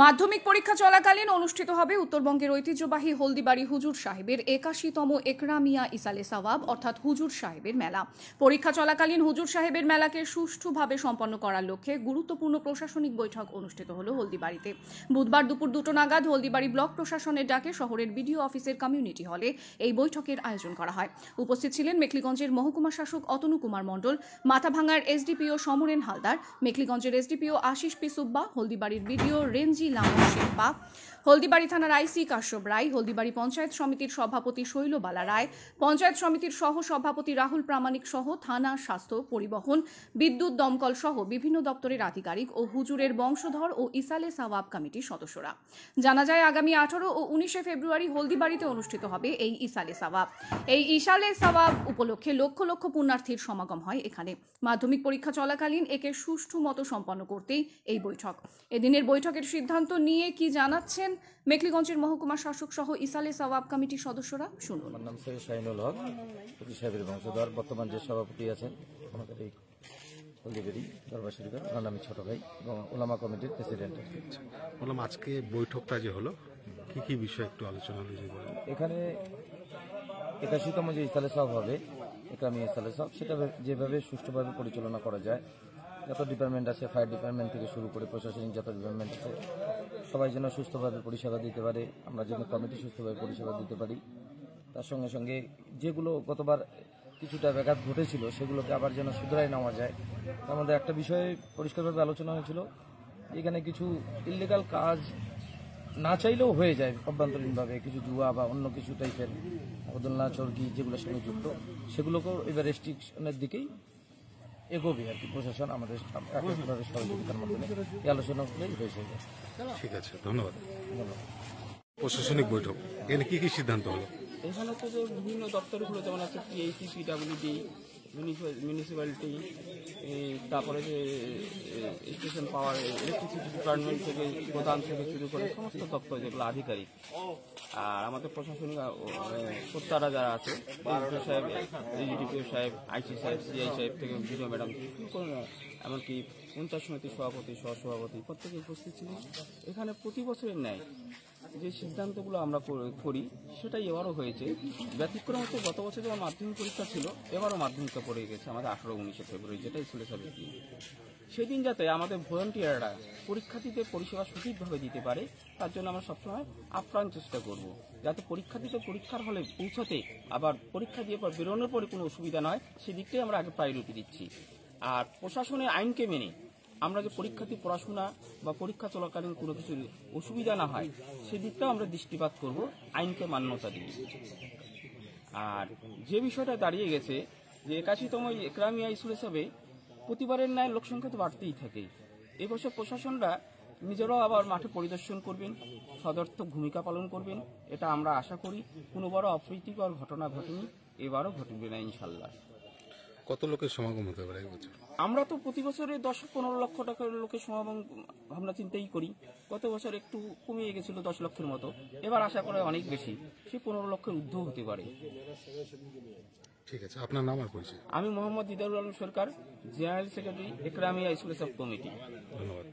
মাধ্যমিক পরীক্ষা চলাকালীন অনুষ্ঠিত হবে উত্তরবঙ্গের ঐতিহ্যবাহী হলদিবাড়ি হুজুর সাহেবের ৮১তম একরামিয়া ইসালে সাওয়াব অর্থাৎ হুজুর সাহেবের মেলা। পরীক্ষা চলাকালীন হুজুর সাহেবের মেলাকে সুষ্ঠুভাবে সম্পন্ন করার লক্ষ্যে গুরুত্বপূর্ণ প্রশাসনিক বৈঠক অনুষ্ঠিত হল হলদিবাড়িতে। বুধবার দুপুর 2টা নাগাদ হলদিবাড়ি ব্লক প্রশাসনের ডাকে শহরের বিডিও অফিসের কমিউনিটি হলে এই বৈঠকের আয়োজন করা হয়। উপস্থিত ছিলেন মেখলিগঞ্জের মহকুমা শাসক অতনু কুমার মণ্ডল, মাথাভাঙার এসডিপিও সমরেন হালদার, মেখলিগঞ্জের এসডিপিও আশিস পি সুব্বা, হলদিবাড়ির বিডিও রেঞ্জি শিল্পা, হলদিবাড়ি থানার আইসি কাশ্যপ রায়, হলদিবাড়ি পঞ্চায়েত সমিতির সভাপতি শৈলবালা রায়, পঞ্চায়েত সমিতির সহ সভাপতি রাহুল প্রামাণিক সহ থানা, স্বাস্থ্য, পরিবহন, বিদ্যুৎ, দমকল সহ বিভিন্ন দপ্তরের আধিকারিক ও হুজুরের বংশধর ও ইসালে সাওয়াব কমিটির সদস্যরা। জানা যায় আগামী 18 ও 19 ফেব্রুয়ারি হলদিবাড়িতে অনুষ্ঠিত হবে এই ইসালে সাওয়াব। এই ইসালে সাওয়াব উপলক্ষে লক্ষ লক্ষ পুণ্যার্থীর সমাগম হয় এখানে। মাধ্যমিক পরীক্ষা চলাকালীন একে সুষ্ঠু মতো সম্পন্ন করতেই এই বৈঠক। এদিনের বৈঠকের সিদ্ধান্ত নিয়ে কি জানাচ্ছেন মেখলিগঞ্জের মহকুমা শাসক সহ ইসালে সাওয়াব কমিটির সদস্যরা, শুনুন। আমার নাম সৈয়দ শাহিনুল হক, হুজুর সাহেবের বংশধর। বর্তমান যে সভাপতি আছেন আমাদের এই হলদিবাড়ি দরবার শরীফের, ওনার নামে ছোট ভাই এবং ওলামা কমিটির প্রেসিডেন্ট। বললাম আজকে বৈঠকটা যে হলো কি কি বিষয় একটু আলোচনা হলো? এখানে 81তম যে ইসালে সাওয়াব হবে, একরামিয়া ইসালে সাওয়াব, সেটা যেভাবে সুষ্ঠুভাবে পরিচালনা করা যায়, যত ডিপার্টমেন্ট আছে, ফায়ার ডিপার্টমেন্ট থেকে শুরু করে প্রশাসনিক যত ডিপার্টমেন্ট আছে, সবাই যেন সুস্থভাবে পরিষেবা দিতে পারে, আমরা যেন কমিটি সুস্থভাবে পরিষেবা দিতে পারি। তার সঙ্গে সঙ্গে যেগুলো গতবার কিছুটা ব্যাঘাত ঘটেছিল সেগুলোকে আবার যেন শুধরাই নেওয়া যায়। আমাদের একটা বিষয়ে পরিষ্কারভাবে আলোচনা হয়েছিল, এখানে কিছু ইলিগাল কাজ না চাইলেও হয়ে যায় অভ্যন্তরীণভাবে, কিছু জুয়া বা অন্য কিছু টাইপের বদলনা চর্কি যেগুলোর সঙ্গে যুক্ত, সেগুলোকেও এবার রেস্ট্রিকশনের দিকেই এগোবে আর কি প্রশাসন আমাদের সহযোগিতার মাধ্যমে এই আলোচনা করলেই হয়েছে। ঠিক আছে, ধন্যবাদ। প্রশাসনিক বৈঠক, এখানে কি কি সিদ্ধান্ত হলো? এখানে তো যে বিভিন্ন দপ্তরগুলো যেমন আছে পিএইচি, পিডাব্লিউডি, মিউনিসিপ্যালিটি, তারপরে যে স্টেশন পাওয়ার, ইলেকট্রিসিটি ডিপার্টমেন্ট থেকে প্রধান থেকে শুরু করে সমস্ত দপ্তর যেগুলো আধিকারিক, আর আমাদের প্রশাসনিক কর্তারা যারা আছে, ডিডিপিও সাহেব, এসডিপিও সাহেব, আইসি সাহেব, সিআই সাহেব থেকে ভিডিও ম্যাডাম, এমনকি পঞ্চায়েত সমিতির সভাপতি, সহসভাপতি প্রত্যেকে উপস্থিত ছিলেন। এখানে প্রতি বছরের ন্যায় যে সিদ্ধান্তগুলো আমরা করি সেটাই এবারও হয়েছে। ব্যতিক্রম হচ্ছে গত বছর যেমন মাধ্যমিক পরীক্ষা ছিল, এবারও মাধ্যমিকটা পড়ে গেছে আমাদের 18-19 ফেব্রুয়ারি, যেটাই ছিল দিন। সেদিন যাতে আমাদের ভলান্টিয়াররা পরীক্ষার্থীদের পরিষেবা সঠিকভাবে দিতে পারে, তার জন্য আমরা সবসময় আপ্রাণ চেষ্টা করব, যাতে পরীক্ষার্থীদের পরীক্ষার হলে পৌঁছাতে আবার পরীক্ষা দিয়ে পর বেরোনোর পরে কোনো অসুবিধা নয়, সেদিকটাই আমরা আগে প্রায়োরিটি দিচ্ছি। আর প্রশাসনের আইনকে মেনে আমরা যে পরীক্ষার্থী পড়াশোনা বা পরীক্ষা চলাকালীন কোনো কিছু অসুবিধা না হয় সেদিকটাও আমরা দৃষ্টিপাত করব, আইনকে মান্যতা দিয়ে। আর যে বিষয়টা দাঁড়িয়ে গেছে যে 81তম একরামিয়া ইসালে সাওয়াবে প্রতিবারের ন্যায় লোকসংখ্যা তো বাড়তেই থাকে। এবছর প্রশাসনরা নিজেরাও আবার মাঠে পরিদর্শন করবেন, সদর্থক ভূমিকা পালন করবেন, এটা আমরা আশা করি। কোনো বড় অপ্রীতিকর ঘটনা ঘটেনি, এবারও ঘটবে না ইনশাল্লাহ। কত লোকের সমাগম হতে পারে এবছর? আমরা তো প্রতি বছরে 10-15 লক্ষ টাকার লোকের সমাগম ভাবনা চিন্তাই করি। গত বছর একটু কমিয়ে গেছিল 10 লক্ষের মতো, এবার আশা করে অনেক বেশি, সে 15 লক্ষের ঊর্ধ্ব হতে পারে। ঠিক আছে, আপনার নাম আর পরিচয়? আমি মোহাম্মদ দিদারুল আলম সরকার, জেনারেল সেক্রেটারি একরামিয়া ইসালে সাওয়াব কমিটি। ধন্যবাদ।